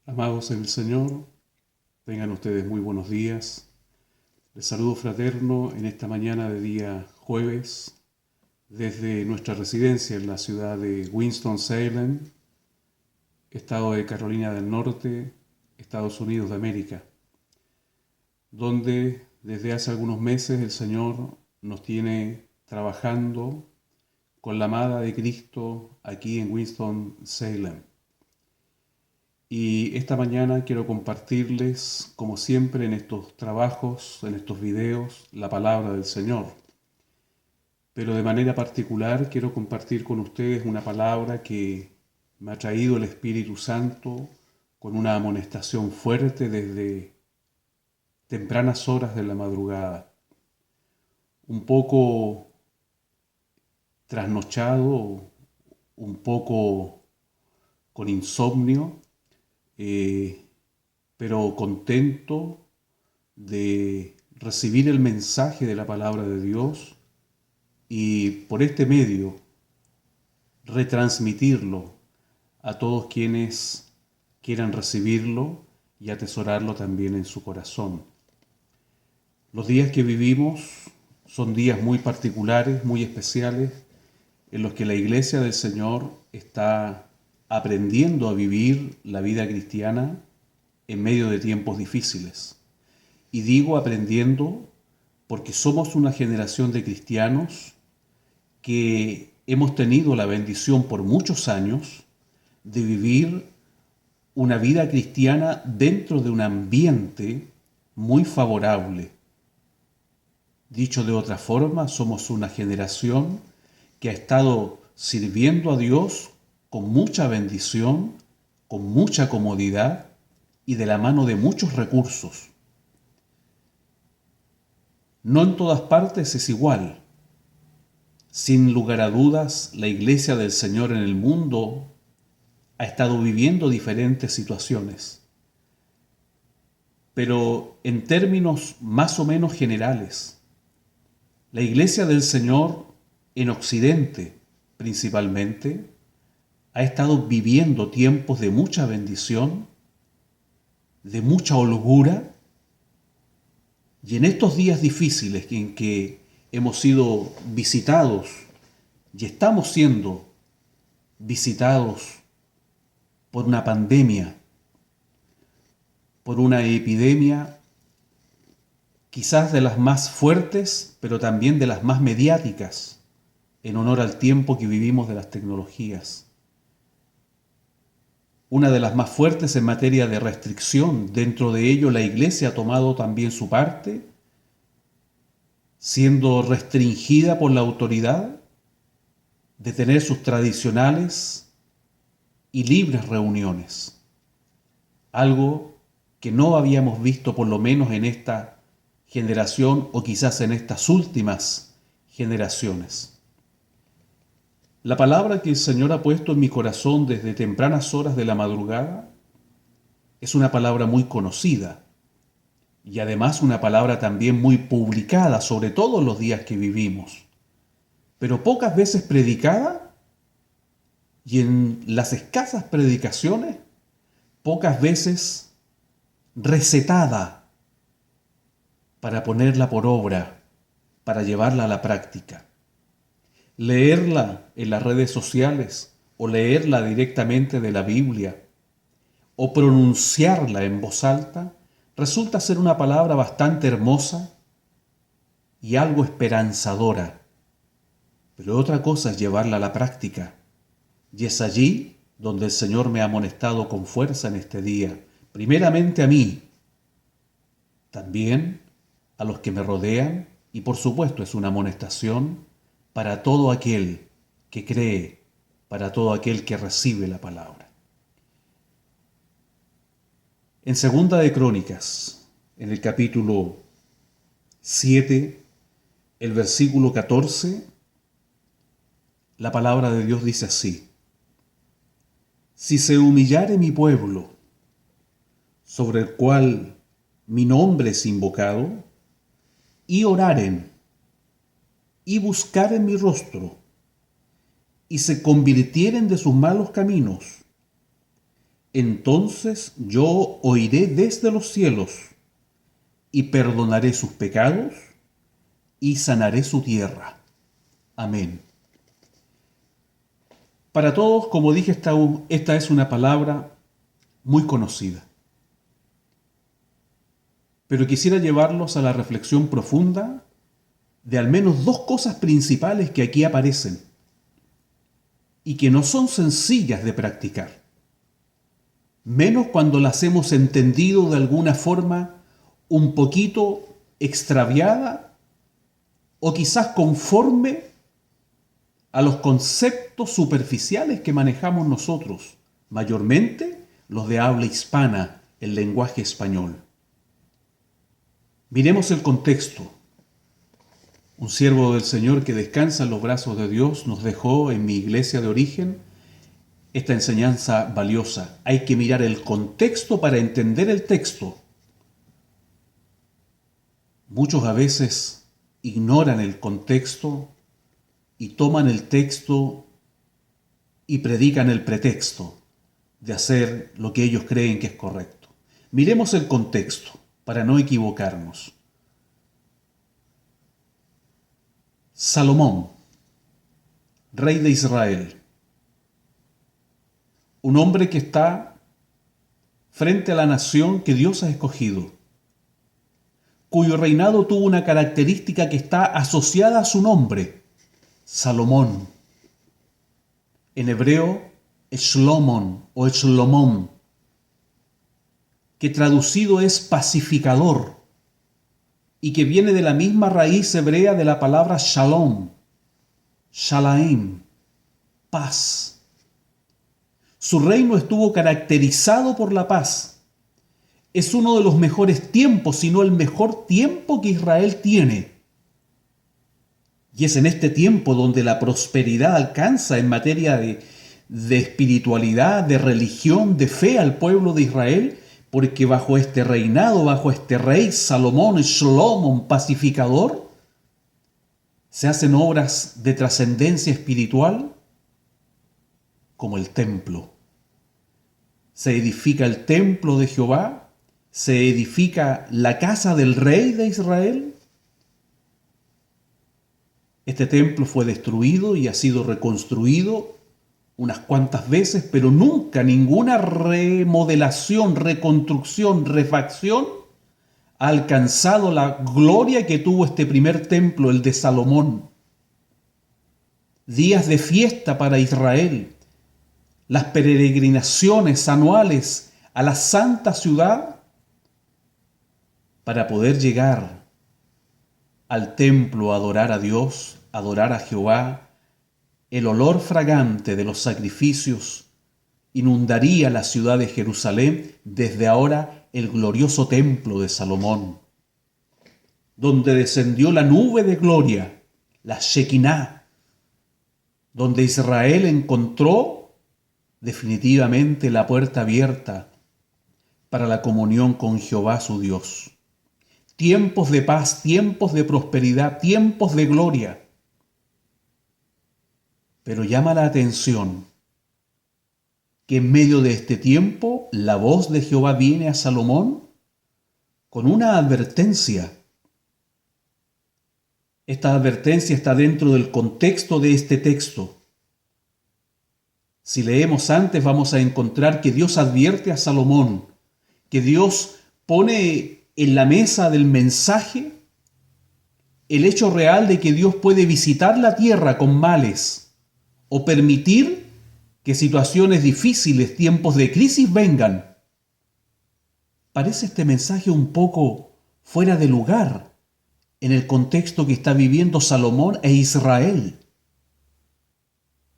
Amados en el Señor, tengan ustedes muy buenos días. Les saludo fraterno en esta mañana de día jueves desde nuestra residencia en la ciudad de Winston-Salem, estado de Carolina del Norte, Estados Unidos de América, donde desde hace algunos meses el Señor nos tiene trabajando con la amada de Cristo aquí en Winston-Salem. Y esta mañana quiero compartirles, como siempre en estos trabajos, en estos videos, la palabra del Señor. Pero de manera particular quiero compartir con ustedes una palabra que me ha traído el Espíritu Santo con una amonestación fuerte desde tempranas horas de la madrugada. Un poco trasnochado, un poco con insomnio, pero contento de recibir el mensaje de la palabra de Dios y por este medio retransmitirlo a todos quienes quieran recibirlo y atesorarlo también en su corazón. Los días que vivimos son días muy particulares, muy especiales, en los que la Iglesia del Señor está aprendiendo a vivir la vida cristiana en medio de tiempos difíciles. Y digo aprendiendo porque somos una generación de cristianos que hemos tenido la bendición por muchos años de vivir una vida cristiana dentro de un ambiente muy favorable. Dicho de otra forma, somos una generación que ha estado sirviendo a Dios con mucha bendición, con mucha comodidad y de la mano de muchos recursos. No en todas partes es igual. Sin lugar a dudas, la Iglesia del Señor en el mundo ha estado viviendo diferentes situaciones. Pero en términos más o menos generales, la Iglesia del Señor en Occidente principalmente ha estado viviendo tiempos de mucha bendición, de mucha holgura, y en estos días difíciles en que hemos sido visitados y estamos siendo visitados por una pandemia, por una epidemia quizás de las más fuertes, pero también de las más mediáticas, en honor al tiempo que vivimos de las tecnologías. Una de las más fuertes en materia de restricción. Dentro de ello, la Iglesia ha tomado también su parte, siendo restringida por la autoridad de tener sus tradicionales y libres reuniones. Algo que no habíamos visto por lo menos en esta generación o quizás en estas últimas generaciones. La palabra que el Señor ha puesto en mi corazón desde tempranas horas de la madrugada es una palabra muy conocida y además una palabra también muy publicada, sobre todo en los días que vivimos, pero pocas veces predicada, y en las escasas predicaciones, pocas veces recetada para ponerla por obra, para llevarla a la práctica. Leerla en las redes sociales o leerla directamente de la Biblia o pronunciarla en voz alta resulta ser una palabra bastante hermosa y algo esperanzadora. Pero otra cosa es llevarla a la práctica, y es allí donde el Señor me ha amonestado con fuerza en este día, primeramente a mí, también a los que me rodean, y por supuesto es una amonestación para todo aquel que cree, para todo aquel que recibe la palabra. En Segunda de Crónicas, en el capítulo 7, el versículo 14, la palabra de Dios dice así: si se humillare mi pueblo, sobre el cual mi nombre es invocado, y oraren, y buscaren mi rostro, y se convirtieren de sus malos caminos, entonces yo oiré desde los cielos y perdonaré sus pecados y sanaré su tierra. Amén. Para todos, como dije, esta es una palabra muy conocida. Pero quisiera llevarlos a la reflexión profunda de al menos dos cosas principales que aquí aparecen y que no son sencillas de practicar, menos cuando las hemos entendido de alguna forma un poquito extraviada o quizás conforme a los conceptos superficiales que manejamos nosotros, mayormente los de habla hispana, el lenguaje español. Miremos el contexto. Un siervo del Señor que descansa en los brazos de Dios nos dejó en mi iglesia de origen esta enseñanza valiosa. Hay que mirar el contexto para entender el texto. Muchos a veces ignoran el contexto y toman el texto y predican el pretexto de hacer lo que ellos creen que es correcto. Miremos el contexto para no equivocarnos. Salomón, rey de Israel, un hombre que está frente a la nación que Dios ha escogido, cuyo reinado tuvo una característica que está asociada a su nombre, Salomón. En hebreo, Shlomon o Shlomón, que traducido es pacificador y que viene de la misma raíz hebrea de la palabra shalom, shalaim, paz. Su reino estuvo caracterizado por la paz. Es uno de los mejores tiempos, si no el mejor tiempo que Israel tiene. Y es en este tiempo donde la prosperidad alcanza en materia de espiritualidad, de religión, de fe al pueblo de Israel, porque bajo este reinado, bajo este rey Salomón, Shlomo, pacificador, se hacen obras de trascendencia espiritual como el templo. Se edifica el templo de Jehová, se edifica la casa del rey de Israel. Este templo fue destruido y ha sido reconstruido unas cuantas veces, pero nunca ninguna remodelación, reconstrucción, refacción ha alcanzado la gloria que tuvo este primer templo, el de Salomón. Días de fiesta para Israel, las peregrinaciones anuales a la santa ciudad para poder llegar al templo a adorar a Dios, adorar a Jehová. El olor fragante de los sacrificios inundaría la ciudad de Jerusalén, desde ahora el glorioso templo de Salomón, donde descendió la nube de gloria, la Shekinah, donde Israel encontró definitivamente la puerta abierta para la comunión con Jehová su Dios. Tiempos de paz, tiempos de prosperidad, tiempos de gloria. Pero llama la atención que en medio de este tiempo la voz de Jehová viene a Salomón con una advertencia. Esta advertencia está dentro del contexto de este texto. Si leemos antes vamos a encontrar que Dios advierte a Salomón, que Dios pone en la mesa del mensaje el hecho real de que Dios puede visitar la tierra con males o permitir que situaciones difíciles, tiempos de crisis vengan. Parece este mensaje un poco fuera de lugar en el contexto que está viviendo Salomón e Israel.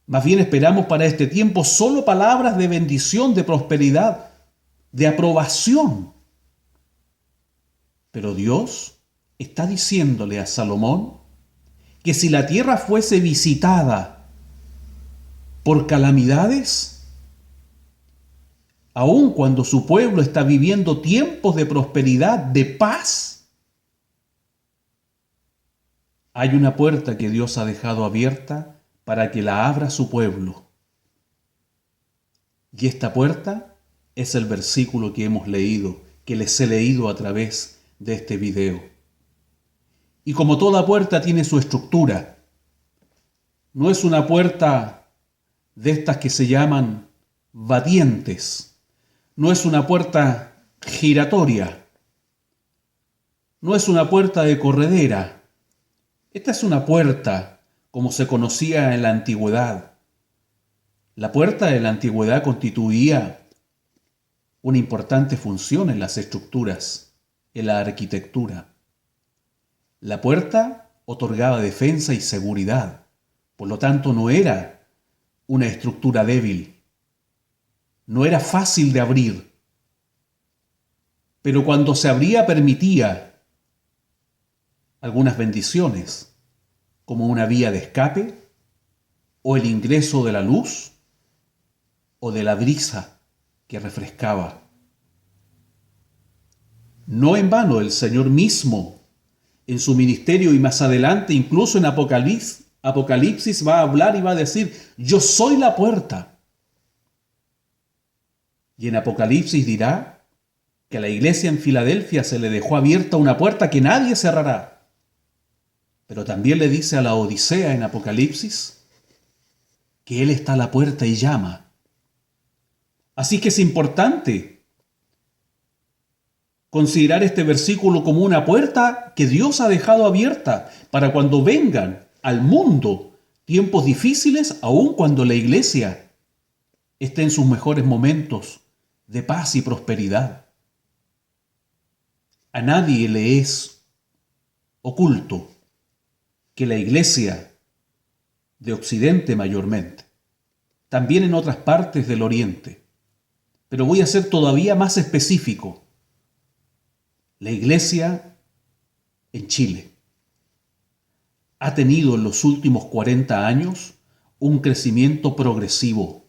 Más bien esperamos para este tiempo solo palabras de bendición, de prosperidad, de aprobación. Pero Dios está diciéndole a Salomón que si la tierra fuese visitada por calamidades, aun cuando su pueblo está viviendo tiempos de prosperidad, de paz, hay una puerta que Dios ha dejado abierta para que la abra su pueblo. Y esta puerta es el versículo que hemos leído, que les he leído a través de este video. Y como toda puerta tiene su estructura, no es una puerta de estas que se llaman batientes, no es una puerta giratoria, no es una puerta de corredera. Esta es una puerta como se conocía en la antigüedad. La puerta de la antigüedad constituía una importante función en las estructuras, en la arquitectura. La puerta otorgaba defensa y seguridad, por lo tanto no era una estructura débil, no era fácil de abrir, pero cuando se abría permitía algunas bendiciones, como una vía de escape o el ingreso de la luz o de la brisa que refrescaba. No en vano el Señor mismo, en su ministerio y más adelante, incluso en Apocalipsis va a hablar y va a decir, yo soy la puerta. Y en Apocalipsis dirá que a la iglesia en Filadelfia se le dejó abierta una puerta que nadie cerrará. Pero también le dice a la Odisea en Apocalipsis que Él está a la puerta y llama. Así que es importante considerar este versículo como una puerta que Dios ha dejado abierta para cuando vengan al mundo tiempos difíciles, aun cuando la iglesia esté en sus mejores momentos de paz y prosperidad. A nadie le es oculto que la iglesia de Occidente mayormente, también en otras partes del Oriente, pero voy a ser todavía más específico, la iglesia en Chile ha tenido en los últimos 40 años un crecimiento progresivo.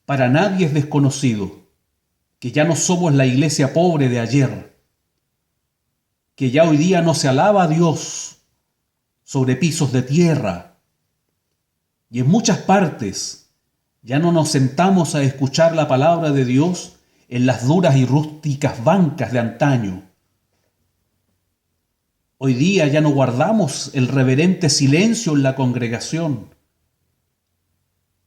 Para nadie es desconocido que ya no somos la iglesia pobre de ayer, que ya hoy día no se alaba a Dios sobre pisos de tierra, y en muchas partes ya no nos sentamos a escuchar la palabra de Dios en las duras y rústicas bancas de antaño. Hoy día ya no guardamos el reverente silencio en la congregación,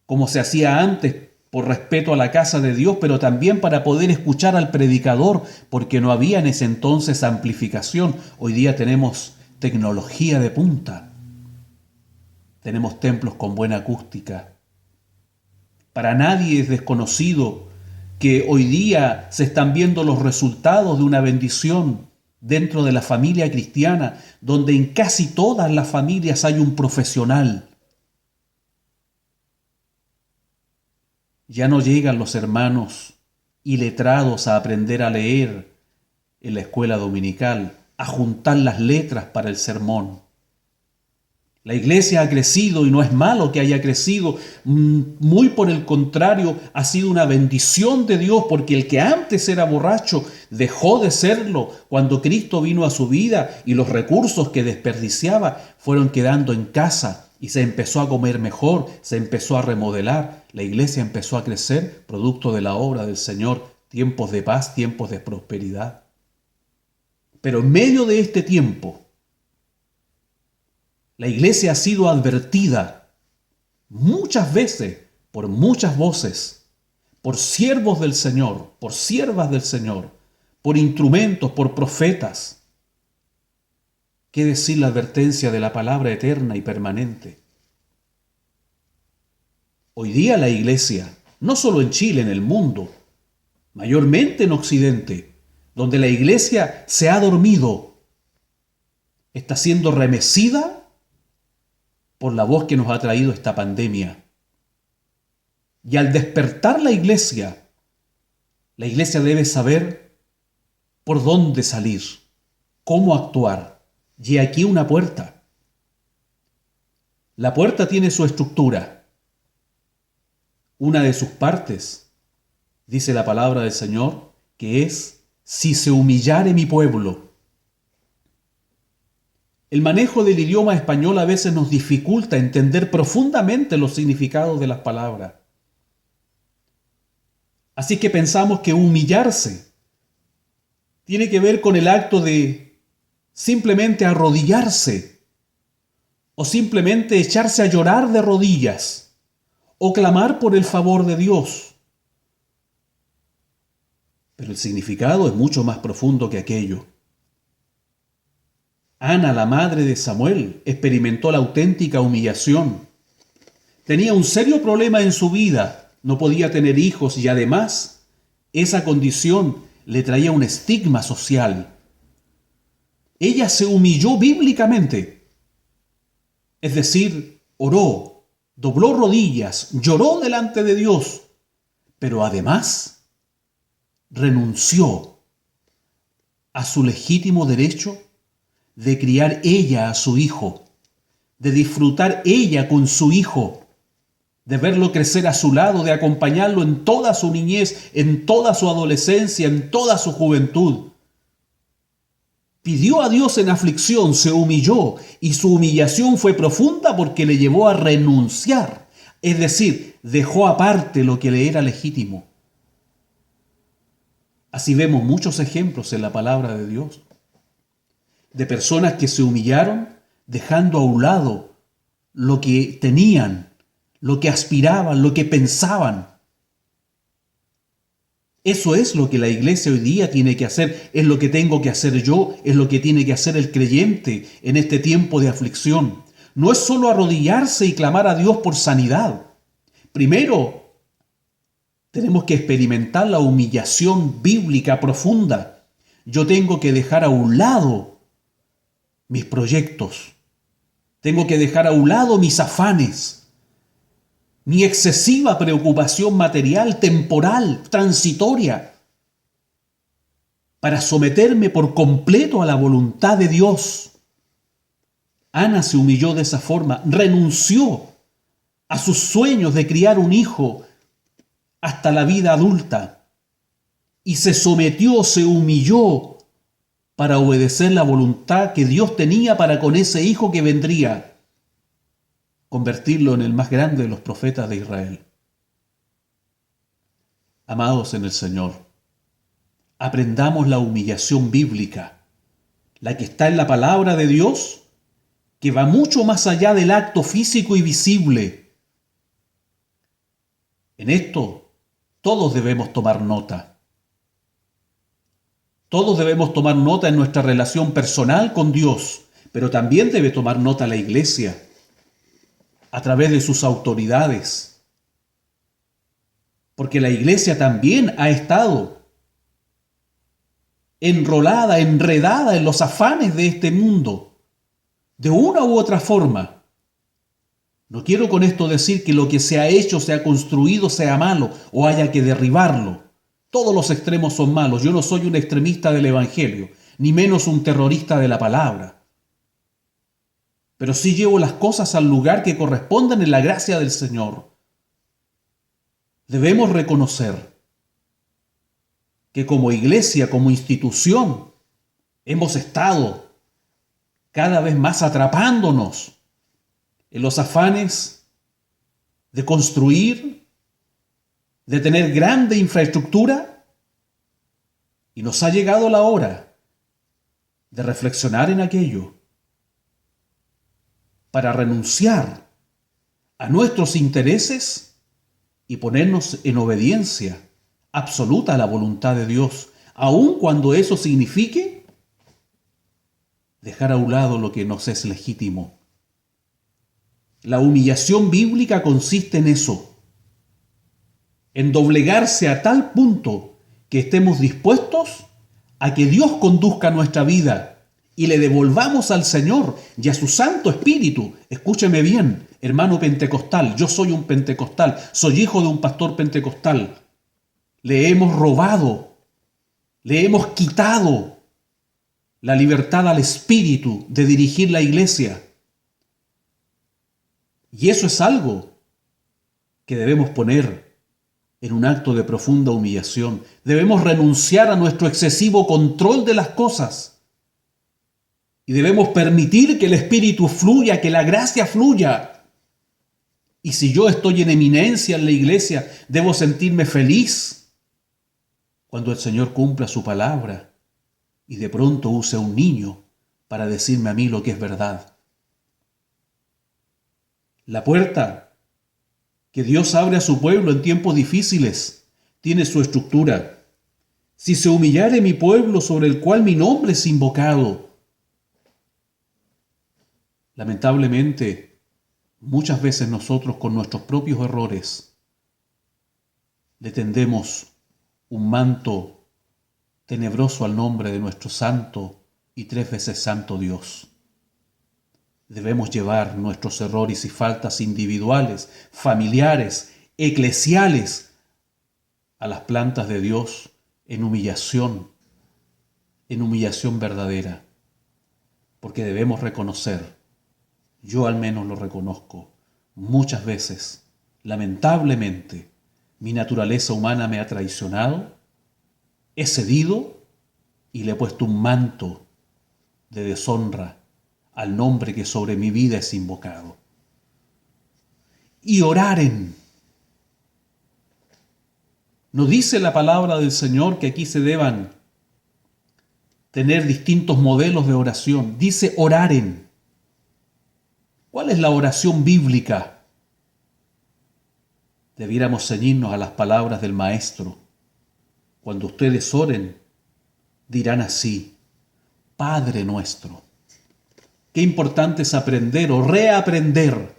como se hacía antes por respeto a la casa de Dios, pero también para poder escuchar al predicador, porque no había en ese entonces amplificación. Hoy día tenemos tecnología de punta, tenemos templos con buena acústica. Para nadie es desconocido que hoy día se están viendo los resultados de una bendición dentro de la familia cristiana, donde en casi todas las familias hay un profesional. Ya no llegan los hermanos iletrados a aprender a leer en la escuela dominical, a juntar las letras para el sermón. La iglesia ha crecido y no es malo que haya crecido, muy por el contrario, ha sido una bendición de Dios, porque el que antes era borracho dejó de serlo cuando Cristo vino a su vida y los recursos que desperdiciaba fueron quedando en casa y se empezó a comer mejor, se empezó a remodelar, la iglesia empezó a crecer producto de la obra del Señor, tiempos de paz, tiempos de prosperidad. Pero en medio de este tiempo, la iglesia ha sido advertida muchas veces por muchas voces, por siervos del Señor, por siervas del Señor, por instrumentos, por profetas. ¿Qué decir la advertencia de la palabra eterna y permanente? Hoy día la iglesia, no solo en Chile, en el mundo, mayormente en Occidente, donde la iglesia se ha dormido, está siendo remecida por la voz que nos ha traído esta pandemia. Y al despertar la iglesia debe saber por dónde salir, cómo actuar. Y aquí una puerta. La puerta tiene su estructura. Una de sus partes, dice la palabra del Señor, que es, si se humillare mi pueblo. El manejo del idioma español a veces nos dificulta entender profundamente los significados de las palabras. Así que pensamos que humillarse tiene que ver con el acto de simplemente arrodillarse o simplemente echarse a llorar de rodillas o clamar por el favor de Dios. Pero el significado es mucho más profundo que aquello. Ana, la madre de Samuel, experimentó la auténtica humillación. Tenía un serio problema en su vida, no podía tener hijos y además esa condición le traía un estigma social. Ella se humilló bíblicamente, es decir, oró, dobló rodillas, lloró delante de Dios, pero además renunció a su legítimo derecho de criar ella a su hijo, de disfrutar ella con su hijo, de verlo crecer a su lado, de acompañarlo en toda su niñez, en toda su adolescencia, en toda su juventud. Pidió a Dios en aflicción, se humilló, y su humillación fue profunda porque le llevó a renunciar, es decir, dejó aparte lo que le era legítimo. Así vemos muchos ejemplos en la palabra de Dios, de personas que se humillaron dejando a un lado lo que tenían, lo que aspiraban, lo que pensaban. Eso es lo que la iglesia hoy día tiene que hacer, es lo que tengo que hacer yo, es lo que tiene que hacer el creyente en este tiempo de aflicción. No es solo arrodillarse y clamar a Dios por sanidad. Primero, tenemos que experimentar la humillación bíblica profunda. Yo tengo que dejar a un lado mis proyectos. Tengo que dejar a un lado mis afanes, mi excesiva preocupación material, temporal, transitoria, para someterme por completo a la voluntad de Dios. Ana se humilló de esa forma, renunció a sus sueños de criar un hijo hasta la vida adulta y se sometió, se humilló para obedecer la voluntad que Dios tenía para con ese hijo que vendría, convertirlo en el más grande de los profetas de Israel. Amados en el Señor, aprendamos la humillación bíblica, la que está en la palabra de Dios, que va mucho más allá del acto físico y visible. En esto, todos debemos tomar nota. Todos debemos tomar nota en nuestra relación personal con Dios, pero también debe tomar nota la iglesia a través de sus autoridades. Porque la iglesia también ha estado enrolada, enredada en los afanes de este mundo, de una u otra forma. No quiero con esto decir que lo que se ha hecho, se ha construido, sea malo o haya que derribarlo. Todos los extremos son malos. Yo no soy un extremista del Evangelio, ni menos un terrorista de la palabra. Pero sí llevo las cosas al lugar que corresponden en la gracia del Señor. Debemos reconocer que como iglesia, como institución, hemos estado cada vez más atrapándonos en los afanes de construir, de tener grande infraestructura, y nos ha llegado la hora de reflexionar en aquello para renunciar a nuestros intereses y ponernos en obediencia absoluta a la voluntad de Dios, aun cuando eso signifique dejar a un lado lo que nos es legítimo. La humillación bíblica consiste en eso, en doblegarse a tal punto que estemos dispuestos a que Dios conduzca nuestra vida y le devolvamos al Señor y a su Santo Espíritu. Escúcheme bien, hermano pentecostal, yo soy un pentecostal, soy hijo de un pastor pentecostal. Le hemos robado, le hemos quitado la libertad al Espíritu de dirigir la iglesia. Y eso es algo que debemos poner en un acto de profunda humillación. Debemos renunciar a nuestro excesivo control de las cosas y debemos permitir que el Espíritu fluya, que la gracia fluya. Y si yo estoy en eminencia en la iglesia, debo sentirme feliz cuando el Señor cumpla su palabra y de pronto use a un niño para decirme a mí lo que es verdad. La puerta que Dios abre a su pueblo en tiempos difíciles tiene su estructura. Si se humillare mi pueblo sobre el cual mi nombre es invocado. Lamentablemente, muchas veces nosotros con nuestros propios errores le tendemos un manto tenebroso al nombre de nuestro santo y 3 veces santo Dios. Debemos llevar nuestros errores y faltas individuales, familiares, eclesiales a las plantas de Dios en humillación verdadera. Porque debemos reconocer, yo al menos lo reconozco, muchas veces, lamentablemente, mi naturaleza humana me ha traicionado, he cedido y le he puesto un manto de deshonra al nombre que sobre mi vida es invocado. Y oraren. ¿No dice la palabra del Señor que aquí se deban tener distintos modelos de oración? Dice oraren. ¿Cuál es la oración bíblica? Debiéramos ceñirnos a las palabras del Maestro. Cuando ustedes oren, dirán así: Padre nuestro. Qué importante es aprender o reaprender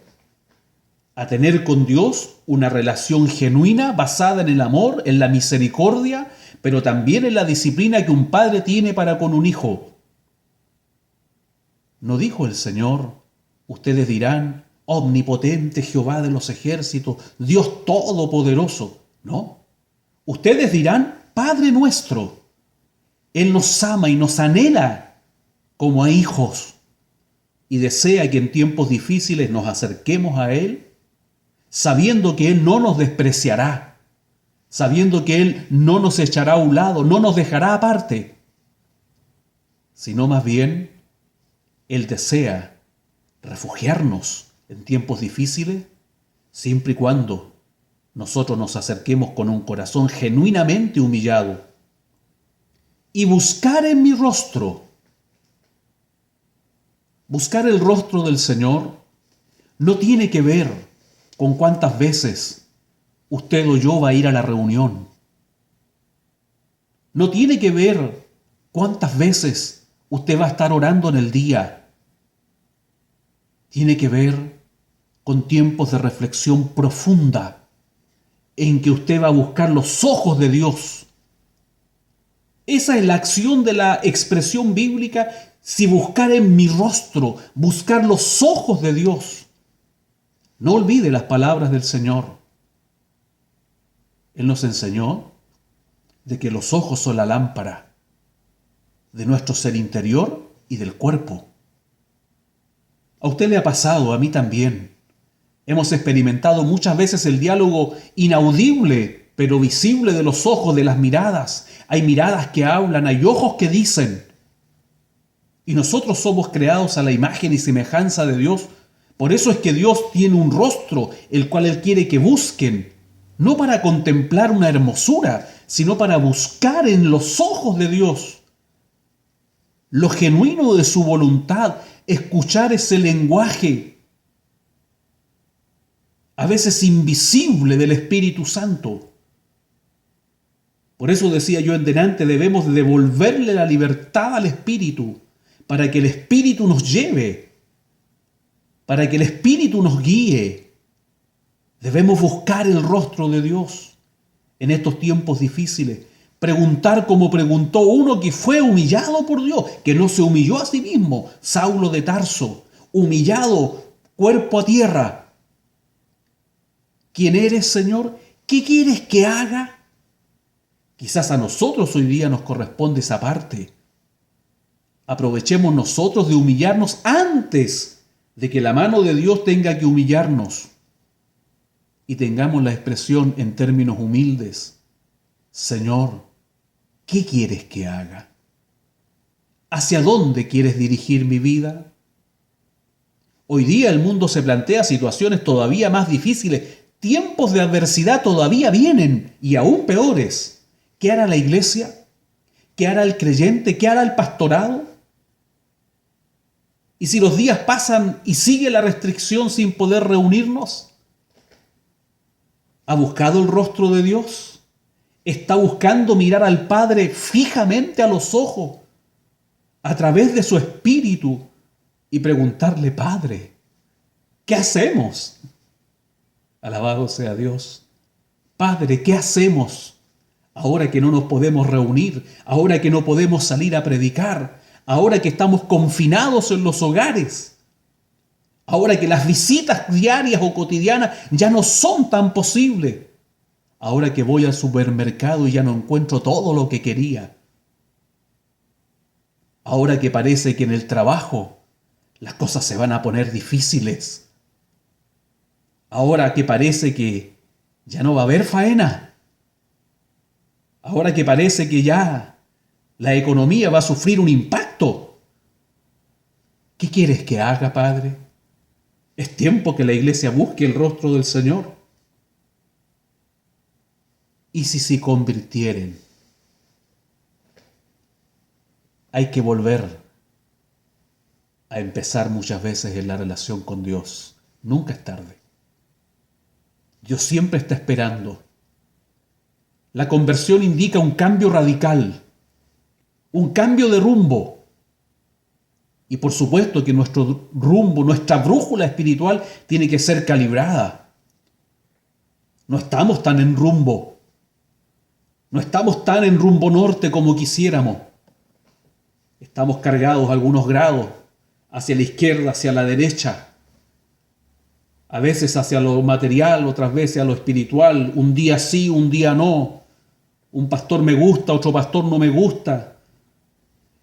a tener con Dios una relación genuina basada en el amor, en la misericordia, pero también en la disciplina que un padre tiene para con un hijo. ¿No dijo el Señor? Ustedes dirán: omnipotente Jehová de los ejércitos, Dios todopoderoso. No. Ustedes dirán: Padre nuestro. Él nos ama y nos anhela como a hijos y desea que en tiempos difíciles nos acerquemos a Él, sabiendo que Él no nos despreciará, sabiendo que Él no nos echará a un lado, no nos dejará aparte, sino más bien Él desea refugiarnos en tiempos difíciles, siempre y cuando nosotros nos acerquemos con un corazón genuinamente humillado y buscar en mi rostro. Buscar el rostro del Señor no tiene que ver con cuántas veces usted o yo va a ir a la reunión. No tiene que ver cuántas veces usted va a estar orando en el día. Tiene que ver con tiempos de reflexión profunda en que usted va a buscar los ojos de Dios. Esa es la acción de la expresión bíblica: si buscar en mi rostro, buscar los ojos de Dios. No olvide las palabras del Señor. Él nos enseñó de que los ojos son la lámpara de nuestro ser interior y del cuerpo. A usted le ha pasado, a mí también. Hemos experimentado muchas veces el diálogo inaudible, pero visible de los ojos, de las miradas. Hay miradas que hablan, hay ojos que dicen. Y nosotros somos creados a la imagen y semejanza de Dios. Por eso es que Dios tiene un rostro, el cual Él quiere que busquen, no para contemplar una hermosura, sino para buscar en los ojos de Dios lo genuino de su voluntad, escuchar ese lenguaje, a veces invisible, del Espíritu Santo. Por eso decía yo en delante, debemos devolverle la libertad al Espíritu, para que el Espíritu nos lleve, para que el Espíritu nos guíe. Debemos buscar el rostro de Dios en estos tiempos difíciles. Preguntar como preguntó uno que fue humillado por Dios, que no se humilló a sí mismo, Saulo de Tarso, humillado, cuerpo a tierra. ¿Quién eres, Señor? ¿Qué quieres que haga? Quizás a nosotros hoy día nos corresponde esa parte. Aprovechemos nosotros de humillarnos antes de que la mano de Dios tenga que humillarnos. Y tengamos la expresión en términos humildes: Señor, ¿qué quieres que haga? ¿Hacia dónde quieres dirigir mi vida? Hoy día el mundo se plantea situaciones todavía más difíciles. Tiempos de adversidad todavía vienen y aún peores. ¿Qué hará la iglesia? ¿Qué hará el creyente? ¿Qué hará el pastorado? ¿Y si los días pasan y sigue la restricción sin poder reunirnos? ¿Ha buscado el rostro de Dios? ¿Está buscando mirar al Padre fijamente a los ojos a través de su espíritu y preguntarle: Padre, ¿qué hacemos? Alabado sea Dios. Padre, ¿qué hacemos ahora que no nos podemos reunir? Ahora que no podemos salir a predicar. Ahora que estamos confinados en los hogares. Ahora que las visitas diarias o cotidianas ya no son tan posibles. Ahora que voy al supermercado y ya no encuentro todo lo que quería. Ahora que parece que en el trabajo las cosas se van a poner difíciles. Ahora que parece que ya no va a haber faena. Ahora que parece que ya la economía va a sufrir un impacto. ¿Qué quieres que haga, Padre? Es tiempo que la iglesia busque el rostro del Señor. ¿Y si se convirtieren? Hay que volver a empezar muchas veces en la relación con Dios. Nunca es tarde. Dios siempre está esperando. La conversión indica un cambio radical, un cambio de rumbo. Y por supuesto que nuestro rumbo, nuestra brújula espiritual tiene que ser calibrada. No estamos tan en rumbo. No estamos tan en rumbo norte como quisiéramos. Estamos cargados algunos grados hacia la izquierda, hacia la derecha. A veces hacia lo material, otras veces a lo espiritual. Un día sí, un día no. Un pastor me gusta, otro pastor no me gusta.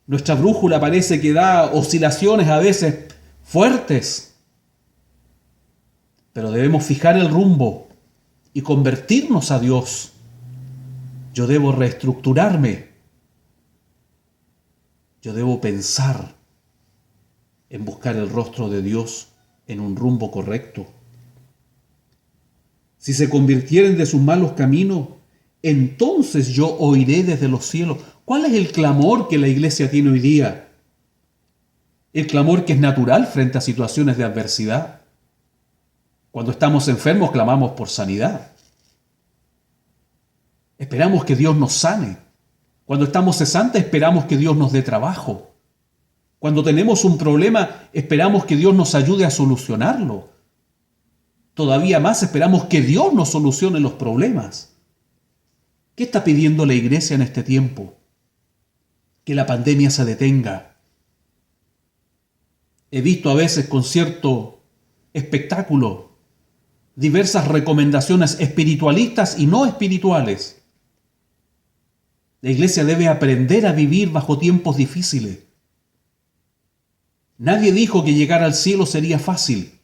Nuestra brújula parece que da oscilaciones a veces fuertes. Pero debemos fijar el rumbo y convertirnos a Dios. Yo debo reestructurarme. Yo debo pensar en buscar el rostro de Dios en un rumbo correcto. Si se convirtieren de sus malos caminos, entonces yo oiré desde los cielos. ¿Cuál es el clamor que la iglesia tiene hoy día? El clamor que es natural frente a situaciones de adversidad. Cuando estamos enfermos, clamamos por sanidad. Esperamos que Dios nos sane. Cuando estamos cesantes, esperamos que Dios nos dé trabajo. Cuando tenemos un problema, esperamos que Dios nos ayude a solucionarlo. Todavía más, esperamos que Dios nos solucione los problemas. ¿Qué está pidiendo la iglesia en este tiempo? Que la pandemia se detenga. He visto a veces con cierto espectáculo diversas recomendaciones espiritualistas y no espirituales. La iglesia debe aprender a vivir bajo tiempos difíciles. Nadie dijo que llegar al cielo sería fácil.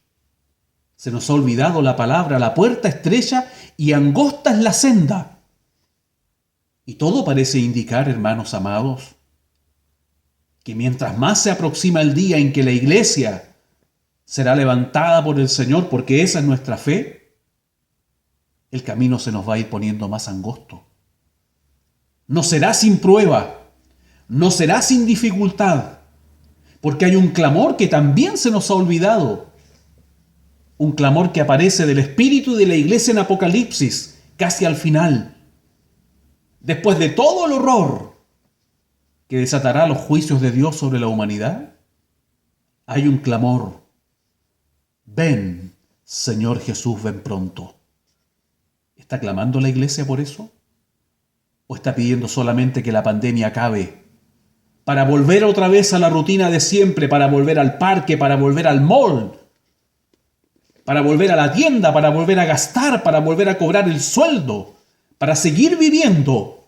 Se nos ha olvidado la palabra: la puerta estrecha y angosta es la senda. Y todo parece indicar, hermanos amados, que mientras más se aproxima el día en que la iglesia será levantada por el Señor, porque esa es nuestra fe, el camino se nos va a ir poniendo más angosto. No será sin prueba, no será sin dificultad, porque hay un clamor que también se nos ha olvidado. Un clamor que aparece del Espíritu de la iglesia en Apocalipsis, casi al final. Después de todo el horror que desatará los juicios de Dios sobre la humanidad, hay un clamor: ven, Señor Jesús, ven pronto. ¿Está clamando la iglesia por eso? ¿O está pidiendo solamente que la pandemia acabe para volver otra vez a la rutina de siempre, para volver al parque, para volver al mall, para volver a la tienda, para volver a gastar, para volver a cobrar el sueldo, para seguir viviendo,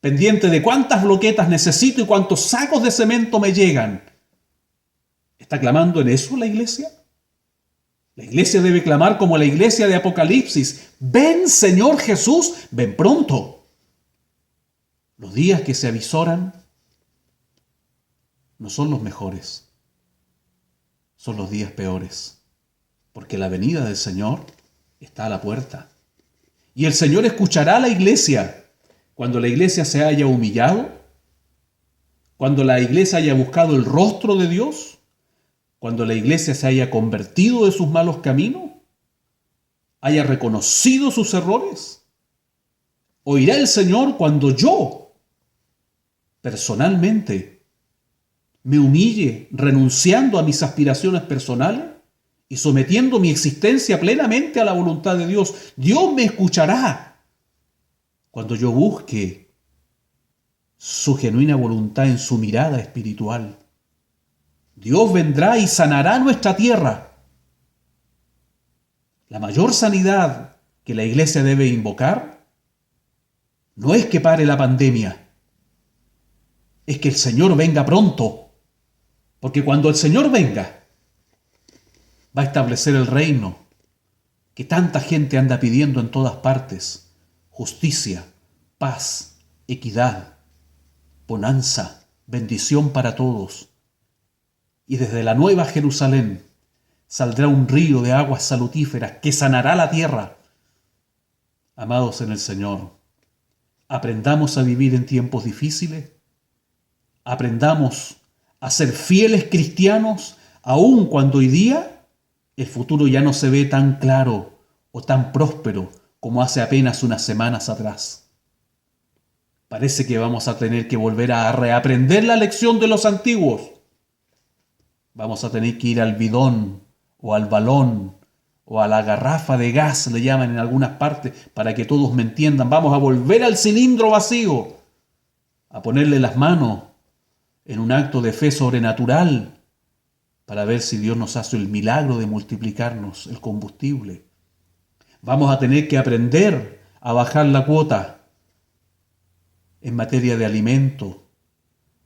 pendiente de cuántas bloquetas necesito y cuántos sacos de cemento me llegan? ¿Está clamando en eso la iglesia? La iglesia debe clamar como la iglesia de Apocalipsis: ven, Señor Jesús, ven pronto. Los días que se avisoran no son los mejores, son los días peores, porque la venida del Señor está a la puerta. Y el Señor escuchará a la iglesia Cuando la iglesia se haya humillado, cuando la iglesia haya buscado el rostro de Dios, cuando la iglesia se haya convertido de sus malos caminos, haya reconocido sus errores. Oirá el Señor cuando yo, personalmente, me humille renunciando a mis aspiraciones personales y sometiendo mi existencia plenamente a la voluntad de Dios. Dios me escuchará cuando yo busque su genuina voluntad en su mirada espiritual. Dios vendrá y sanará nuestra tierra. La mayor sanidad que la iglesia debe invocar no es que pare la pandemia, es que el Señor venga pronto, porque cuando el Señor venga, va a establecer el reino que tanta gente anda pidiendo en todas partes: justicia, paz, equidad, bonanza, bendición para todos. Y desde la nueva Jerusalén saldrá un río de aguas salutíferas que sanará la tierra. Amados en el Señor, aprendamos a vivir en tiempos difíciles, aprendamos a ser fieles cristianos, aun cuando hoy día el futuro ya no se ve tan claro o tan próspero como hace apenas unas semanas atrás. Parece que vamos a tener que volver a reaprender la lección de los antiguos. Vamos a tener que ir al bidón o al balón o a la garrafa de gas, le llaman en algunas partes, para que todos me entiendan. Vamos a volver al cilindro vacío, a ponerle las manos en un acto de fe sobrenatural para ver si Dios nos hace el milagro de multiplicarnos el combustible. Vamos a tener que aprender a bajar la cuota en materia de alimento.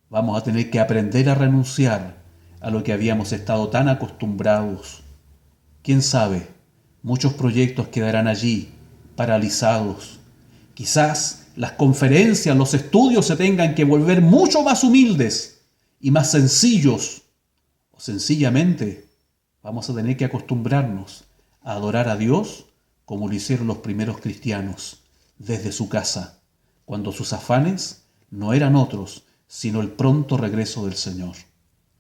Vamos a tener que aprender a renunciar a lo que habíamos estado tan acostumbrados. ¿Quién sabe? Muchos proyectos quedarán allí, paralizados. Quizás las conferencias, los estudios se tengan que volver mucho más humildes y más sencillos. O sencillamente vamos a tener que acostumbrarnos a adorar a Dios como lo hicieron los primeros cristianos, desde su casa, cuando sus afanes no eran otros, sino el pronto regreso del Señor.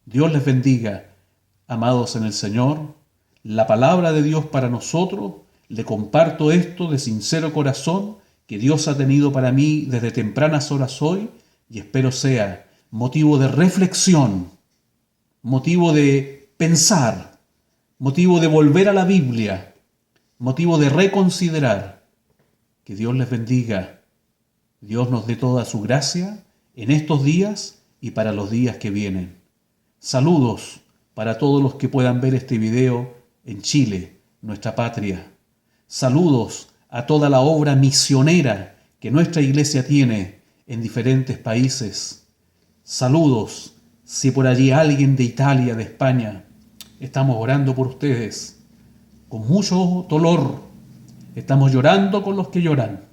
Dios les bendiga, amados en el Señor. La palabra de Dios para nosotros, le comparto esto de sincero corazón que Dios ha tenido para mí desde tempranas horas hoy, y espero sea motivo de reflexión, motivo de pensar, motivo de volver a la Biblia, motivo de reconsiderar. Que Dios les bendiga, Dios nos dé toda su gracia en estos días y para los días que vienen. Saludos para todos los que puedan ver este video en Chile, nuestra patria. Saludos a toda la obra misionera que nuestra iglesia tiene en diferentes países. Saludos, si por allí alguien de Italia, de España, estamos orando por ustedes con mucho dolor. Estamos llorando con los que lloran.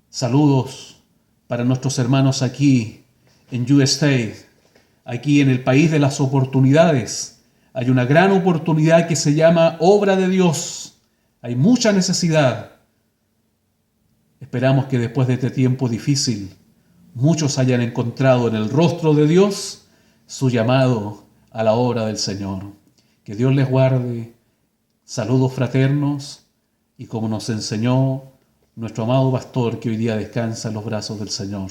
Saludos para nuestros hermanos aquí en USA, aquí en el país de las oportunidades. Hay una gran oportunidad que se llama obra de Dios. Hay mucha necesidad. Esperamos que después de este tiempo difícil, muchos hayan encontrado en el rostro de Dios su llamado a la obra del Señor. Que Dios les guarde. Saludos fraternos, y como nos enseñó nuestro amado pastor que hoy día descansa en los brazos del Señor,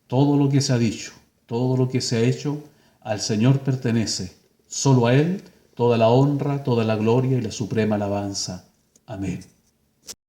todo lo que se ha dicho, todo lo que se ha hecho, al Señor pertenece. Solo a Él toda la honra, toda la gloria y la suprema alabanza. Amén.